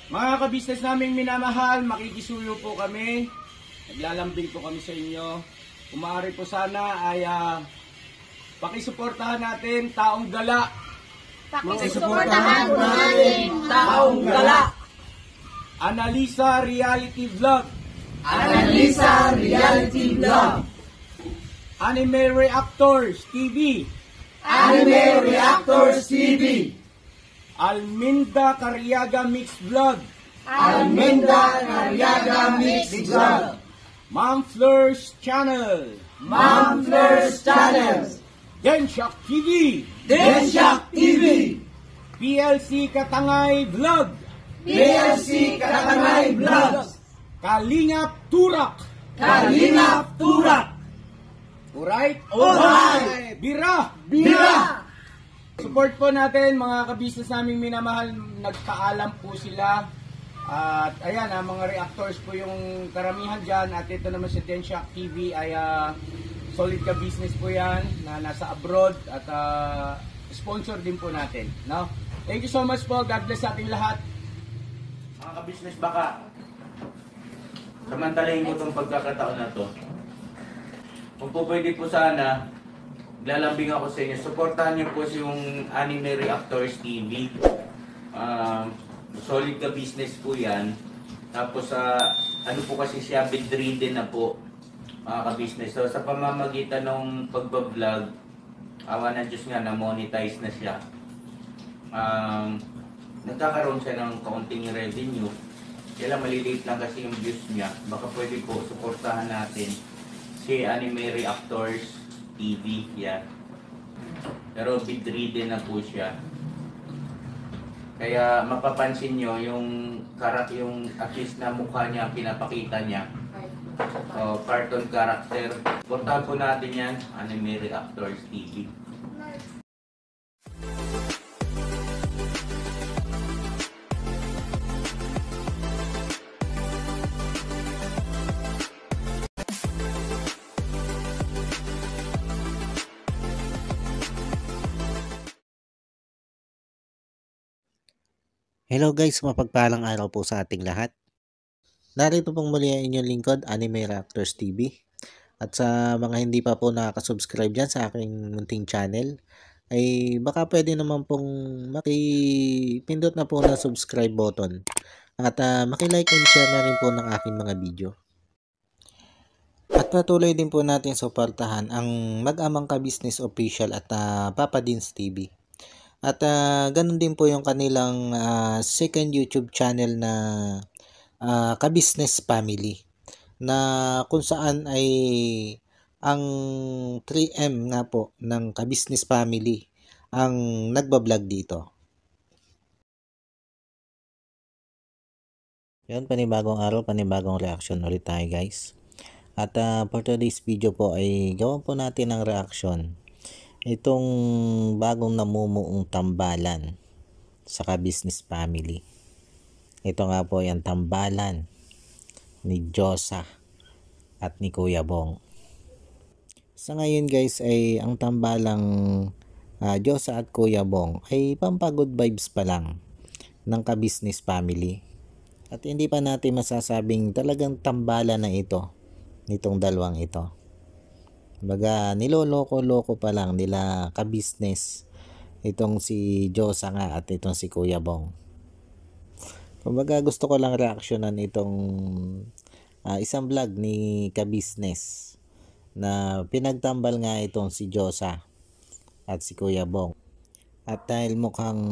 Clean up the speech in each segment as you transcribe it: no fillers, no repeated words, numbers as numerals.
Mga kabisnes naming minamahal, makikisuyo po kami. Naglalambing po kami sa inyo. Kung maaari po sana ay pakisuportahan natin Taong Gala. Pakisuportahan po natin Taong Gala. Analisa Reality Vlog. Analisa Reality Vlog. Anime Reactors TV. Anime Reactors TV. Alminda Cariaga Mix Vlog. Alminda Cariaga Mix Vlog. Ma'am Fleurs Channel. Ma'am Fleurs Channel. Densyak TV. Densyak TV. PLC Katangay Vlog. PLC Katangay Vlog. Kalingap Turak. Kalingap Turak. Alright? Alright. Bira. Bira. Support po natin mga kabisnes naming minamahal. Nagpaalam po sila. At ayan, mga reactors po yung karamihan dyan. At ito naman si Densyak TV ay solid ka business po yan na nasa abroad. At sponsor din po natin. No? Thank you so much po. God bless sa ating lahat. Mga kabisnes, baka samantalahin ko itong pagkakataon na to. Kung po pwede po sana, lalambing ako sa inyo. Supportahan niyo po yung Anime Reactors TV. Solid ka business po yan. Tapos ano po kasi siya, bedridden na po mga ka-business. So sa pamamagitan ng pagbablog, awa ng Diyos nga, na-monetize na siya. Nagkakaroon siya ng kaunting revenue. Kaya lang maliliit lang kasi yung views niya. Baka pwede po suportahan natin si Anime Reactors TV. Yan. Pero bedridden na po siya. Kaya mapapansin nyo yung at least na mukha niya, pinapakita niya. Cartoon character. Portahan po natin yan, Anime Reactors TV. Hello guys, mapagpalang araw po sa ating lahat. Narito pong muli ang inyong lingkod, Anime Reactors TV. At sa mga hindi pa po nakaka-subscribe dyan sa aking munting channel, ay baka pwede naman pong makipindot na po na subscribe button. At makilike and share na rin po ng aking mga video. At patuloy din po natin suportahan ang Mag-amang Ka-Business Official at Papa Dins TV. At ganun din po yung kanilang second YouTube channel na Ka-Business Family, na kung saan ay ang 3M nga po ng Ka-Business Family ang nagbablog dito. Yan, panibagong araw, panibagong reaction ulit tayo guys. At for today's video po ay gawan po natin ang reaction itong bagong namumuong tambalan sa Ka-Business Family. Ito nga po yung tambalan ni Josa at ni Kuya Bong. Sa ngayon guys ay ang tambalang Josa at Kuya Bong ay pampagood vibes pa lang ng Ka-Business Family. At hindi pa natin masasabing talagang tambalan na ito nitong dalawang ito. Baga niloloko-loko pa lang nila ka-business itong si Josa nga at itong si Kuya Bong. Kumbaga gusto ko lang reaksyonan itong isang vlog ni ka-business na pinagtambal nga itong si Josa at si Kuya Bong. At dahil mukhang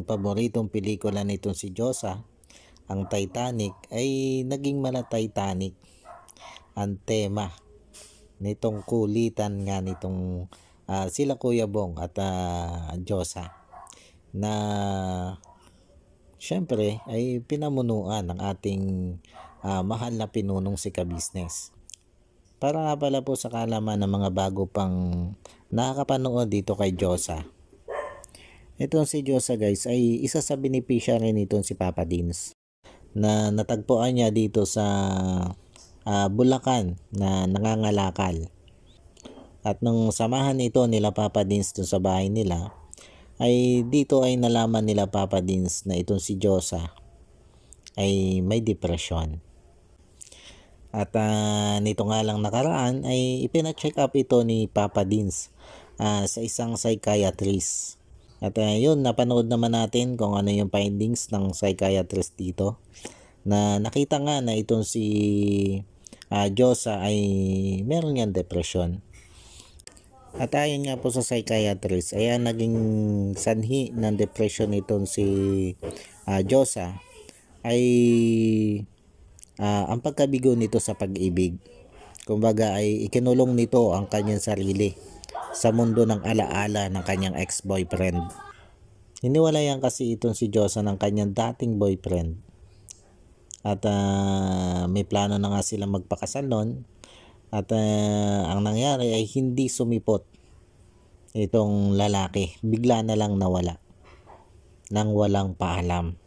paboritong pelikula nitong si Josa, ang Titanic, ay naging mala Titanic ang tema nitong kulitan nga nitong sila Kuya Bong at Josa, na syempre ay pinamunuan ng ating mahal na pinunong si ka-business. Para nga pala po sa kalaman ng mga bago pang nakakapanood dito kay Josa, itong si Josa guys ay isa sa beneficiary nitong si Papa Dins, na natagpuan niya dito sa Bulacan na nangangalakal. At nung samahan ito nila Papa Dins dun sa bahay nila, ay dito ay nalaman nila Papa Dins na itong si Josa ay may depression. At nito nga lang nakaraan ay ipina-check up ito ni Papa Dins sa isang psychiatrist. At yun, napanood naman natin kung ano yung findings ng psychiatrist dito. Na nakita nga na itong si Josa ay meron niyang depression. At ayon nga po sa psychiatrist, ay naging sanhi ng depression itong si Josa ay ang pagkabigo nito sa pag-ibig. Kumbaga ay ikinulong nito ang kanyang sarili sa mundo ng alaala ng kanyang ex-boyfriend. Hiniwalayan kasi itong si Josa ng kanyang dating boyfriend. At may plano na nga silang magpakasal noon. At ang nangyari ay hindi sumipot itong lalaki. Bigla na lang nawala nang walang paalam.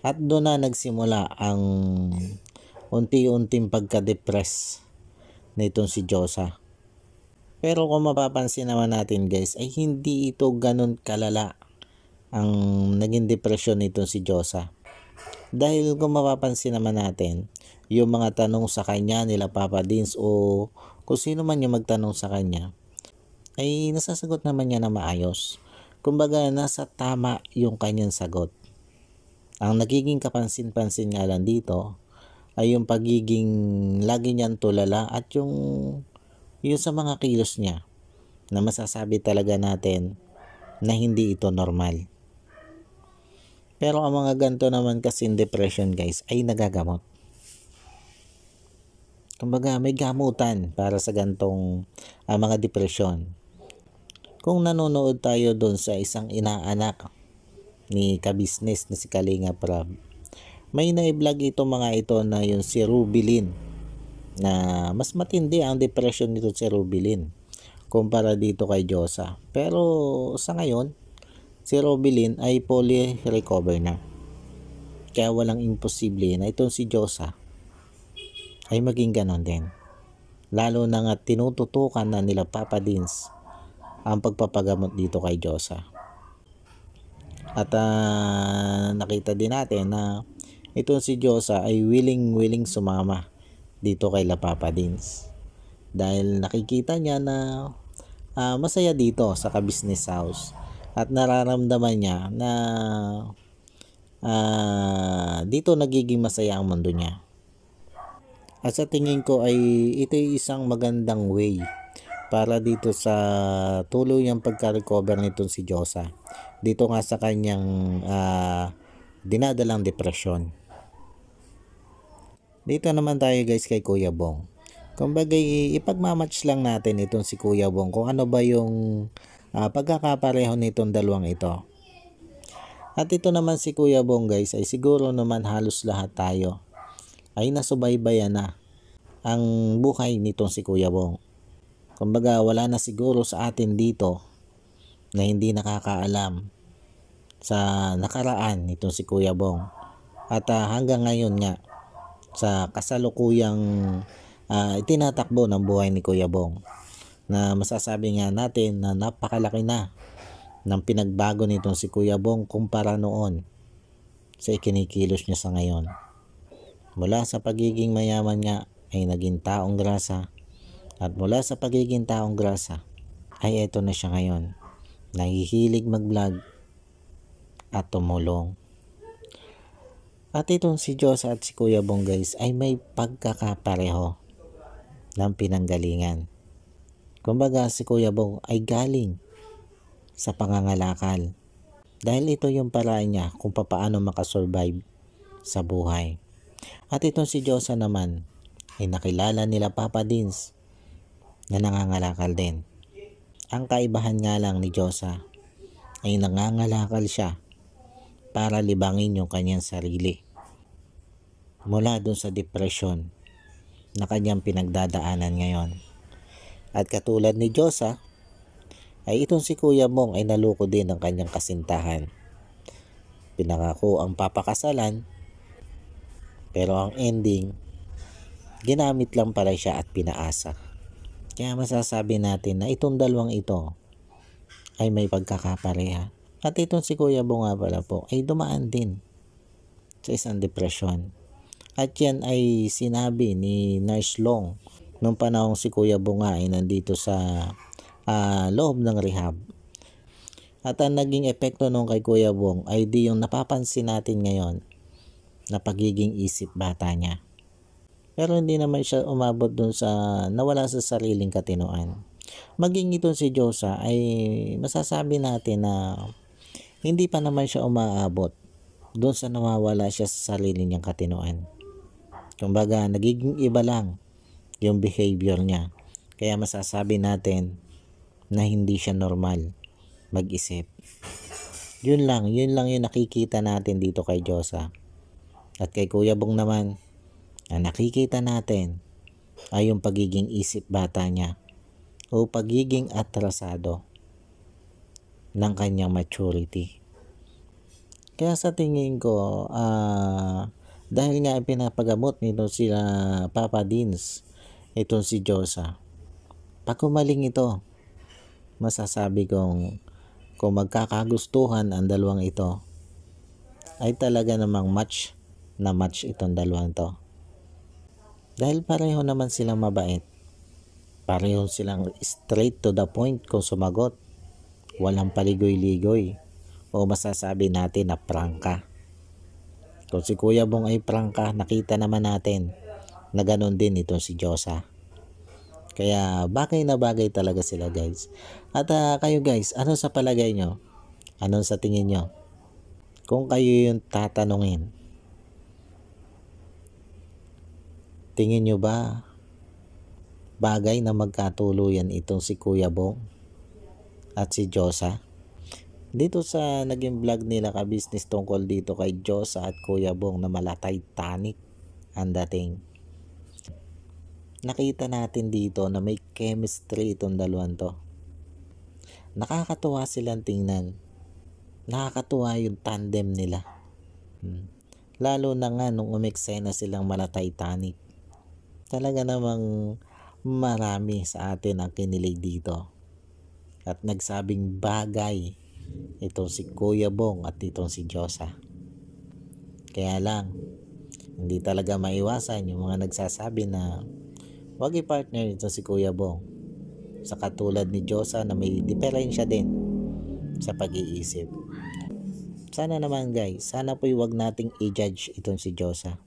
At doon na nagsimula ang unti-unting pagka-depress nitong si Josa. Pero kung mapapansin naman natin guys, ay hindi ito ganun kalala ang naging depression nitong si Josa. Dahil kung mapapansin naman natin, yung mga tanong sa kanya nila Papa Dins o kung sino man yung magtanong sa kanya, ay nasasagot naman niya na maayos. Kumbaga nasa tama yung kanyang sagot. Ang nagiging kapansin-pansin nga lang dito ay yung pagiging lagi niyang tulala at yung sa mga kilos niya na masasabi talaga natin na hindi ito normal. Pero ang mga ganito naman kasi depression guys ay nagagamot. Kumbaga may gamutan para sa gantong mga depression. Kung nanonood tayo doon sa isang inaanak ni ka-business na si Kalinga Prab, may na-vlog ito mga ito na yung si Rubilin na mas matindi ang depression nito si Rubilin kumpara dito kay Josa. Pero sa ngayon, si Rubilin ay fully recover na. Kaya walang imposible na itong si Josa ay maging ganon din. Lalo na nga tinututukan na nila Papa Dins ang pagpapagamot dito kay Josa. At nakita din natin na itong si Josa ay willing sumama dito kay Papa Dins. Dahil nakikita niya na masaya dito sa ka-business house. At nararamdaman niya na dito nagiging masaya ang mundo niya. At sa tingin ko ay ito isang magandang way para dito sa tuluyang pagka-recover nitong si Josa dito nga sa kanyang dinadalang depresyon. Dito naman tayo guys kay Kuya Bong. Kumbaga ipagmamatch lang natin itong si Kuya Bong kung ano ba yung pagkakapareho nitong dalawang ito. At ito naman si Kuya Bong guys ay siguro naman halos lahat tayo ay nasubaybayan na ang buhay nitong si Kuya Bong. Kumbaga wala na siguro sa atin dito na hindi nakakaalam sa nakaraan nitong si Kuya Bong. At hanggang ngayon nga sa kasalukuyang itinatakbo ng buhay ni Kuya Bong na masasabi nga natin na napakalaki na ng pinagbago nitong si Kuya Bong kumpara noon sa ikinikilos niya sa ngayon. Mula sa pagiging mayaman niya ay naging taong grasa at mula sa pagiging taong grasa ay eto na siya ngayon. Nahihilig mag-vlog at tumulong. At itong si Josa at si Kuya Bong guys ay may pagkakapareho ng pinanggalingan. Kumbaga si Kuya Bong ay galing sa pangangalakal dahil ito yung paraan niya kung paano makasurvive sa buhay. At itong si Josa naman ay nakilala nila Papa Dins na nangangalakal din. Ang kaibahan nga lang ni Josa ay nangangalakal siya para libangin yung kanyang sarili mula dun sa depression na kanyang pinagdadaanan ngayon. At katulad ni Josa ay itong si Kuya Bong ay naluko din ng kanyang kasintahan. Pinangako ang papakasalan pero ang ending ginamit lang pala siya at pinaasa. Kaya masasabi natin na itong dalawang ito ay may pagkakapareha. At itong si Kuya Bong nga pala po ay dumaan din sa isang depresyon. At yan ay sinabi ni Nurse Long nung panahong si Kuya Bong ay nandito sa loob ng rehab. At ang naging epekto nung kay Kuya Bong ay di yung napapansin natin ngayon na pagiging isip bata niya. Pero hindi naman siya umabot dun sa nawala sa sariling katinoan. Maging ito si Diyosa ay masasabi natin na hindi pa naman siya umaabot dun sa nawawala siya sa sarili niyang katinoan. Kumbaga, nagiging iba lang yung behavior niya. Kaya masasabi natin na hindi siya normal mag-isip. Yun lang yung nakikita natin dito kay Diyosa. At kay Kuya Bong naman, ang nakikita natin ay yung pagiging isip bata niya o pagiging atrasado ng kanyang maturity. Kaya sa tingin ko, dahil nga pinapagamot nito sila Papa Dins, itong si Diyosa, pag umaling ito, masasabi kong kung magkakagustuhan ang dalawang ito, ay talaga namang match na match itong dalawang to. Dahil pareho naman silang mabait. Pareho silang straight to the point kung sumagot. Walang paligoy-ligoy. O masasabi natin na prangka. Kung si Kuya Bong ay prangka, nakita naman natin na ganun din itong si Diyosa. Kaya bagay na bagay talaga sila guys. At kayo guys, ano sa palagay nyo? Ano sa tingin nyo? Kung kayo yung tatanungin, tingin nyo ba bagay na magkatuluyan itong si Kuya Bong at si Diyosa? Dito sa naging vlog nila ka-business tungkol dito kay Diyosa at Kuya Bong na mala Titanic ang dating. Nakita natin dito na may chemistry itong dalawang to. Nakakatuwa silang tingnan. Nakakatuwa yung tandem nila. Lalo na nga nung umeksena silang mala Titanic. Talaga namang marami sa atin ang kinilig dito. At nagsabing bagay itong si Kuya Bong at itong si Diyosa. Kaya lang, hindi talaga maiwasan yung mga nagsasabi na wag i-partner ito si Kuya Bong sa katulad ni Diyosa na may diferensya din sa pag-iisip. Sana naman guys, sana po'y wag nating i-judge itong si Diyosa.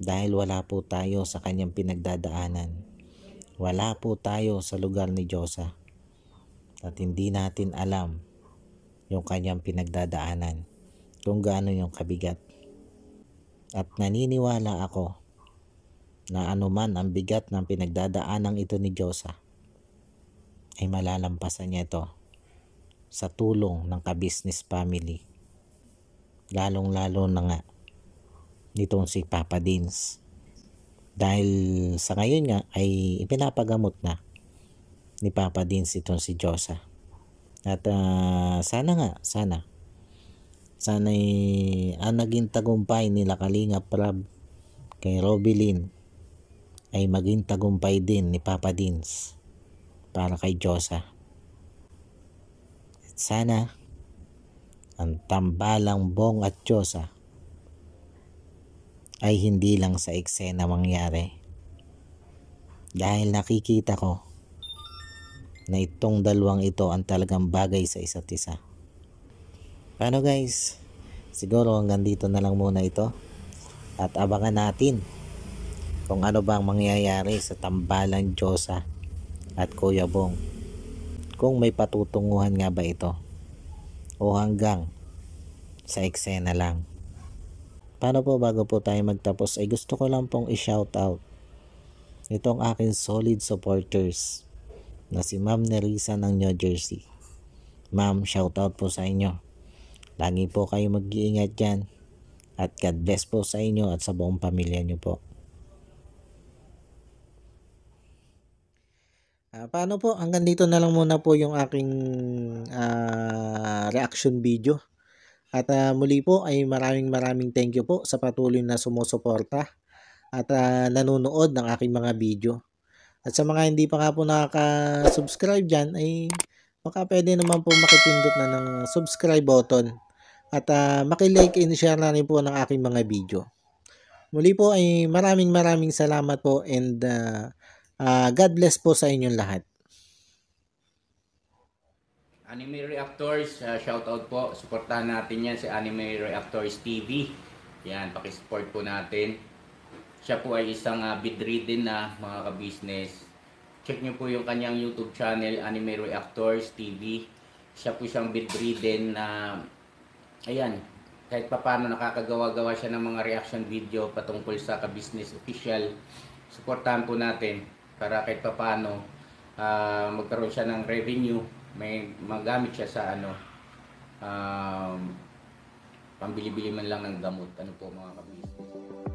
Dahil wala po tayo sa kanyang pinagdadaanan. Wala po tayo sa lugar ni Diyosa. At hindi natin alam yung kanyang pinagdadaanan. Kung gaano yung kabigat. At naniniwala ako na anuman ang bigat ng pinagdadaanan ito ni Diyosa ay malalampasan niya ito sa tulong ng ka-business family. Lalong-lalo na nga nitong si Papa Dins. Dahil sa ngayon nga ay ipinapagamot na ni Papa Dins itong si Diyosa. At sana ang naging tagumpay nila Kalingap Rab kay Robilin ay maging tagumpay din ni Papa Dins para kay Diyosa. At sana ang tambalang Bong at Diyosa ay hindi lang sa eksena mangyari. Dahil nakikita ko na itong dalawang ito ang talagang bagay sa isa't isa. Paano guys? Siguro hanggang dito na lang muna ito. At abangan natin kung ano bang mangyayari sa tambalang Diyosa at Kuya Bong. Kung may patutunguhan nga ba ito o hanggang sa eksena lang. Paano po bago po tayo magtapos ay gusto ko lang pong i-shoutout itong aking solid supporters na si Ma'am Nerissa ng New Jersey. Ma'am, shoutout po sa inyo. Lagi po kayo mag-iingat dyan at God bless po sa inyo at sa buong pamilya nyo po. Paano po? Hanggang dito na lang muna po yung aking reaction video. At muli po ay maraming thank you po sa patuloy na sumusuporta at nanonood ng aking mga video. At sa mga hindi pa nga po nakaka-subscribe dyan ay baka pwede naman po makipindot na ng subscribe button at maki-like and share na rin po ng aking mga video. Muli po ay maraming salamat po and God bless po sa inyong lahat. Anime Reactors, shoutout po. Suportahan natin yan si Anime Reactors TV. Yan, pakisupport po natin. Siya po ay isang bedridden na mga ka-business. Check nyo po yung kanyang YouTube channel, Anime Reactors TV. Siya po siyang bedridden na, ayan, kahit papano nakakagawa-gawa siya ng mga reaction video patungkol sa ka-business official. Suportahan po natin para kahit papano magkaroon siya ng revenue. May magamit siya sa pambili-bili man lang ng gamot. Ano po mga ka-business.